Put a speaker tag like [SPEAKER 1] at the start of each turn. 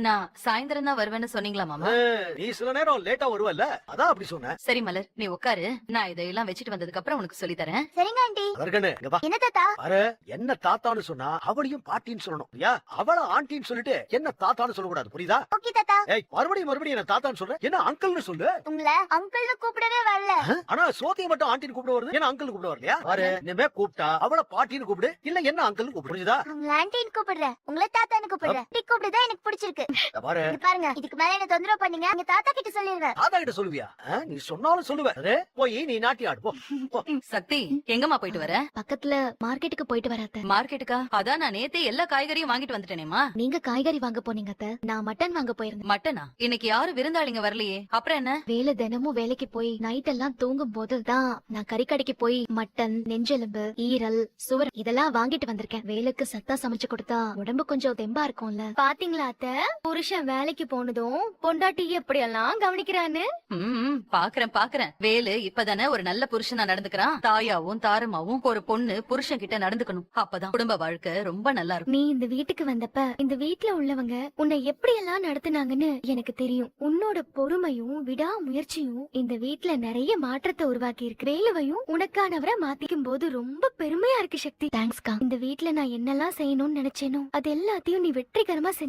[SPEAKER 1] நான் சாயந்தரம் தான் வருவேன்னு சொன்னீங்களா மாமா?
[SPEAKER 2] நீ சில நேரம் லேட்டா வருவல்ல, அதான் அப்படி சொன்னேன்.
[SPEAKER 1] சரி மலர், நீ உட்காரு. நான் இதையெல்லாம் வச்சுட்டு வந்ததுக்கு அப்புறம் உனக்கு சொல்லி தரேன்.
[SPEAKER 3] சரிங்க ஆண்டி.
[SPEAKER 2] அதற்கன்னு இங்க வா.
[SPEAKER 3] என்ன தாத்தா?
[SPEAKER 2] பாரு, என்ன தாத்தான்னு சொன்னா அவளையும் பாட்டின்னு சொல்லணும். யா, அவள ஆண்டின்னு சொல்லிட்டு என்ன தாத்தான்னு சொல்லக்கூடாது, புரியுதா?
[SPEAKER 3] ஓகே தாத்தா.
[SPEAKER 2] ஏய், மறுபடியும் என்ன தாத்தான்னு சொல்ற? என்ன அங்கிள்னு சொல்லு.
[SPEAKER 3] உங்களை அங்கிள்னு கூப்பிடவே வரல.
[SPEAKER 2] ஆனா சோத்தியை மட்டும் ஆண்டின்னு கூப்பிட வருது, என்ன அங்கிள் கூப்பிட வரலையா? பாரு, இனிமே கூப்பிட்டா அவள பாட்டின்னு கூப்பிடு, இல்ல என்ன அங்கிள்னு கூப்பிடு, புரியுதா?
[SPEAKER 3] உங்களை ஆண்டின்னு கூப்பிடுறேன், உங்களை தாத்தான்னு கூப்பிடுறேன். இப்படி கூப்பிடுதா எனக்கு பிடிச்சிருக்கு.
[SPEAKER 2] இங்க பாரு,
[SPEAKER 3] இங்க பாருங்க, இதுக்கு மேல என்ன தொந்தரவு பண்ணீங்க, எங்க தாத்தா கிட்ட சொல்லிடுவேன்.
[SPEAKER 2] தாத்தா கிட்ட சொல்லுவியா? நீ சொன்னாலும் சொல்லுவ. அரே, போய் நீ நாட்டி ஆடு, போ, போ.
[SPEAKER 1] சக்தி, எங்கம்மா போயிட்டு வர?
[SPEAKER 4] பக்கத்துல மார்க்கெட்டுக்கு போயிட்டு வராத்த.
[SPEAKER 1] மார்க்கெட்டுக்கா? அதான் நான் நேத்தே எல்லா காய்கறியும் வாங்கிட்டு வந்துட்டேனேமா.
[SPEAKER 4] நீங்க காய்கறி வாங்க போனீங்க அத்த, நான் மட்டன் வாங்க போயிருந்தேன்.
[SPEAKER 1] மட்டனா? இன்னைக்கு யாரும் விருந்தாளிங்க வரலையே, அப்புறம் என்ன?
[SPEAKER 4] வேலை தினமும் வேலைக்கு போய் நைட் எல்லாம் தூங்கும் போது தான் நான் கறிக்கடைக்கு போய் மட்டன், நெஞ்செலும்பு, ஈரல், சுவர் இதெல்லாம் வாங்கிட்டு வந்திருக்கேன். வேலைக்கு சத்தா சமைச்சு கொடுத்தா உடம்பு கொஞ்சம் தெம்பா இருக்கும்ல. பாத்தீங்களா அத்த, புருஷன் வேலைக்கு போனதும் பொண்டாட்டி எப்படி எல்லாம் கவனிக்கிறான்னு.
[SPEAKER 1] பாக்குறேன். வேலு இப்பதானே ஒரு நல்ல புருஷனா நடந்துக்கிறான். தாயாவும் தாரமாவும் ஒரு பொண்ணு புருஷன் கிட்ட நடந்துக்கணும். அப்பதான் குடும்ப வாழ்க்கை ரொம்ப நல்லா இருக்கும்.
[SPEAKER 4] நீ இந்த வீட்டுக்கு வந்தப்ப இந்த வீட்ல உள்ளவங்க உன்னை எப்படி எல்லாம் நடத்துனாங்கன்னு எனக்கு தெரியும். உன்னோட பொறுமையும் விடாமுயற்சியும் இந்த வீட்ல நிறைய மாற்றத்தை உருவாக்கி இருக்கு. வேலுவையும் உனக்கானவரை மாத்திக்கும் போது ரொம்ப பெருமையா இருக்கு சக்தி. தேங்க்ஸ்கா. இந்த வீட்ல நான் என்னெல்லாம் செய்யணும்னு நினைச்சேனோ அது எல்லாத்தையும் நீ வெற்றிகரமா செஞ்சு